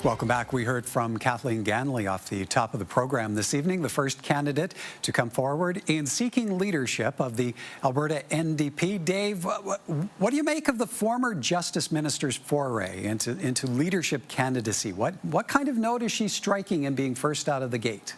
Welcome back. We heard from Kathleen Ganley off the top of the program this evening, the first candidate to come forward in seeking leadership of the Alberta NDP. Dave, what do you make of the former Justice Minister's foray into leadership candidacy? What kind of note is she striking in being first out of the gate?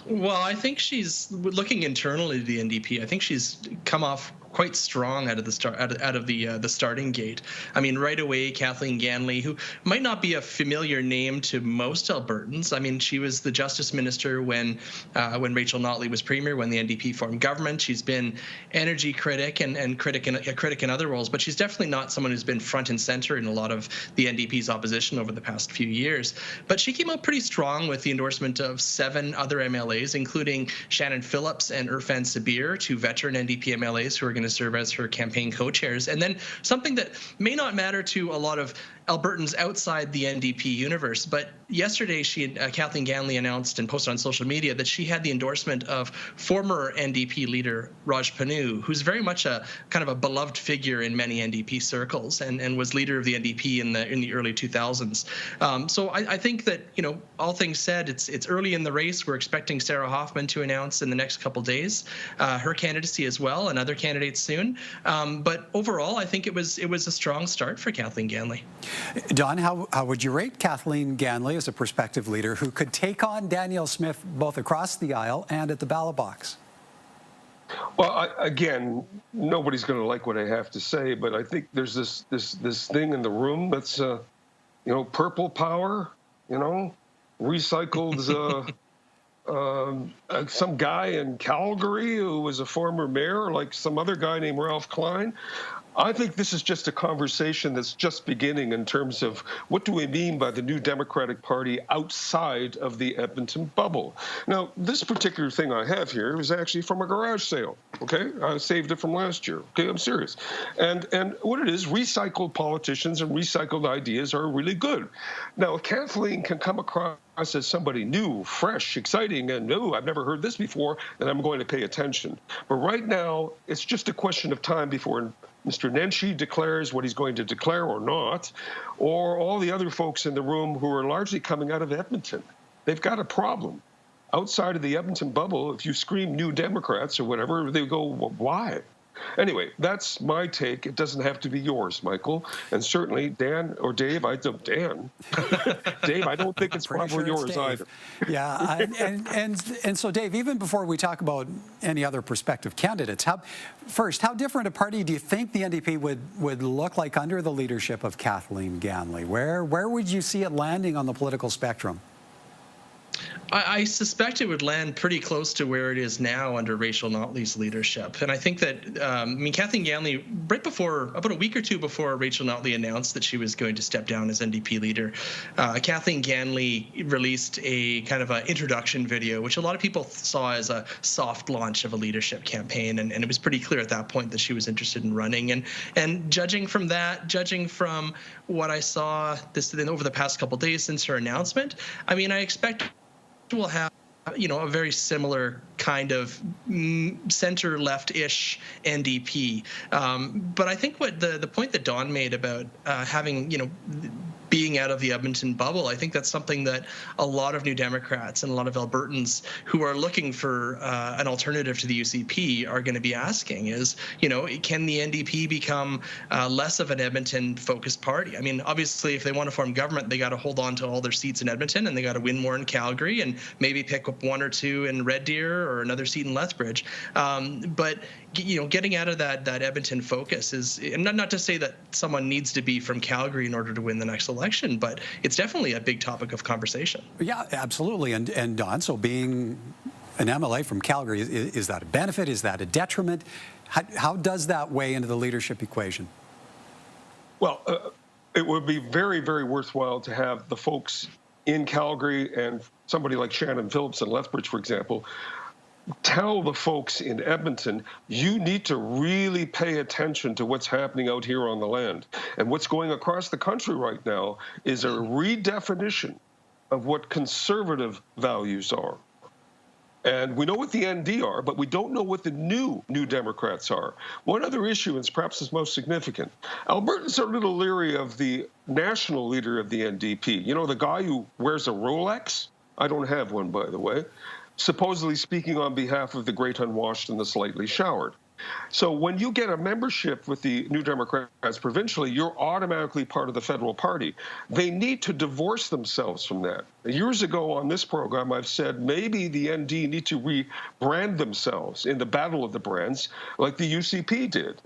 Well, I think she's looking internally to the NDP. I think she's come off quite strong out of the the starting gate. I mean, right away, Kathleen Ganley, who might not be a familiar name to most Albertans. I mean, she was the Justice Minister when Rachel Notley was Premier, when the NDP formed government. She's been energy critic and a critic in other roles, but she's definitely not someone who's been front and center in a lot of the NDP's opposition over the past few years. But she came out pretty strong with the endorsement of 7 other MLAs, including Shannon Phillips and Irfan Sabir, 2 veteran NDP MLAs who are going to serve as her campaign co-chairs. And then something that may not matter to a lot of Albertans outside the NDP universe, but yesterday Kathleen Ganley announced and posted on social media that she had the endorsement of former NDP leader Raj Panu, who's very much a kind of a beloved figure in many NDP circles and was leader of the NDP in the early 2000s. So I think that, you know, all things said, it's early in the race. We're expecting Sarah Hoffman to announce in the next couple days her candidacy as well, and other candidates soon. But overall, I think it was a strong start for Kathleen Ganley. Don, how would you rate Kathleen Ganley as a prospective leader who could take on Danielle Smith both across the aisle and at the ballot box? Well, again, nobody's going to like what I have to say, but I think there's this thing in the room that's, you know, purple power, you know, recycled some guy in Calgary who was a former mayor, like some other guy named Ralph Klein. I think this is just a conversation that's just beginning in terms of what do we mean by the new Democratic Party outside of the Edmonton bubble. Now, this particular thing I have here is actually from a garage sale, okay? I saved it from last year, okay? I'm serious. And what it is, recycled politicians and recycled ideas are really good. Now, if Kathleen can come across as somebody new, fresh, exciting, and no, I've never heard this before, then I'm going to pay attention. But right now, it's just a question of time before Mr. Nenshi declares what he's going to declare or not, or all the other folks in the room who are largely coming out of Edmonton. They've got a problem. Outside of the Edmonton bubble, if you scream New Democrats or whatever, they go, well, why? Anyway, that's my take. It doesn't have to be yours, Michael. And certainly Dan or Dave, Dave, I don't think it's probably yours either. Yeah, and so Dave, even before we talk about any other prospective candidates, how different a party do you think the NDP would look like under the leadership of Kathleen Ganley? Where would you see it landing on the political spectrum? I suspect it would land pretty close to where it is now under Rachel Notley's leadership. And I think that, I mean, Kathleen Ganley, about a week or two before Rachel Notley announced that she was going to step down as NDP leader, Kathleen Ganley released a kind of an introduction video, which a lot of people saw as a soft launch of a leadership campaign. And it was pretty clear at that point that she was interested in running. And judging from what I saw over the past couple of days since her announcement, I mean, I expect will have, you know, a very similar kind of center-left-ish NDP. But I think what the point that Don made about having, you know, being out of the Edmonton bubble, I think that's something that a lot of New Democrats and a lot of Albertans who are looking for an alternative to the UCP are going to be asking is, you know, can the NDP become less of an Edmonton-focused party? I mean, obviously, if they want to form government, they got to hold on to all their seats in Edmonton, and they got to win more in Calgary, and maybe pick up 1 or 2 in Red Deer or another seat in Lethbridge. But you know, getting out of that Edmonton focus is not to say that someone needs to be from Calgary in order to win the next election, but it's definitely a big topic of conversation. Yeah, absolutely. And Don, so being an MLA from Calgary, is that a benefit? Is that a detriment? How does that weigh into the leadership equation? Well, it would be very, very worthwhile to have the folks in Calgary and somebody like Shannon Phillips in Lethbridge, for example, tell the folks in Edmonton, you need to really pay attention to what's happening out here on the land. And what's going across the country right now is a redefinition of what conservative values are. And we know what the ND are, but we don't know what the New Democrats are. One other issue, and perhaps is most significant, Albertans are a little leery of the national leader of the NDP. You know, the guy who wears a Rolex? I don't have one, by the way. Supposedly speaking on behalf of the great unwashed and the slightly showered. So when you get a membership with the New Democrats provincially, you're automatically part of the federal party. They need to divorce themselves from that. Years ago on this program, I've said maybe the ND need to rebrand themselves in the battle of the brands like the UCP did.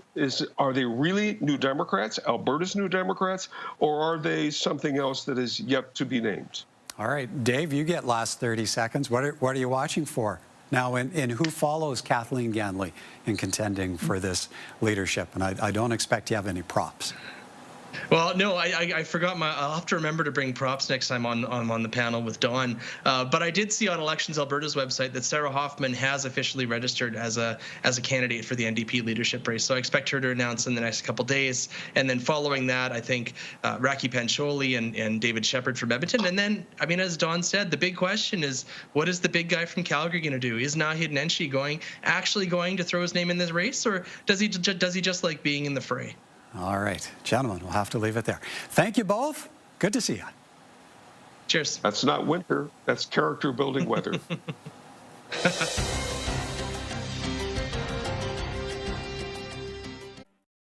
Are they really New Democrats, Alberta's New Democrats, or are they something else that is yet to be named? All right, Dave, you get last 30 seconds. What are you watching for now, and who follows Kathleen Ganley in contending for this leadership? And I don't expect you have any props. Well, no, I forgot I'll have to remember to bring props next time on the panel with Dawn. But I did see on Elections Alberta's website that Sarah Hoffman has officially registered as a candidate for the NDP leadership race. So I expect her to announce in the next couple days. And then following that, I think Raki Pancholi and David Shepherd from Edmonton. And then, I mean, as Dawn said, the big question is, what is the big guy from Calgary going to do? Is Naheed Nenshi actually going to throw his name in this race, or does he just like being in the fray? All right, gentlemen, we'll have to leave it there. Thank you both. Good to see you. Cheers. That's not winter. That's character building weather.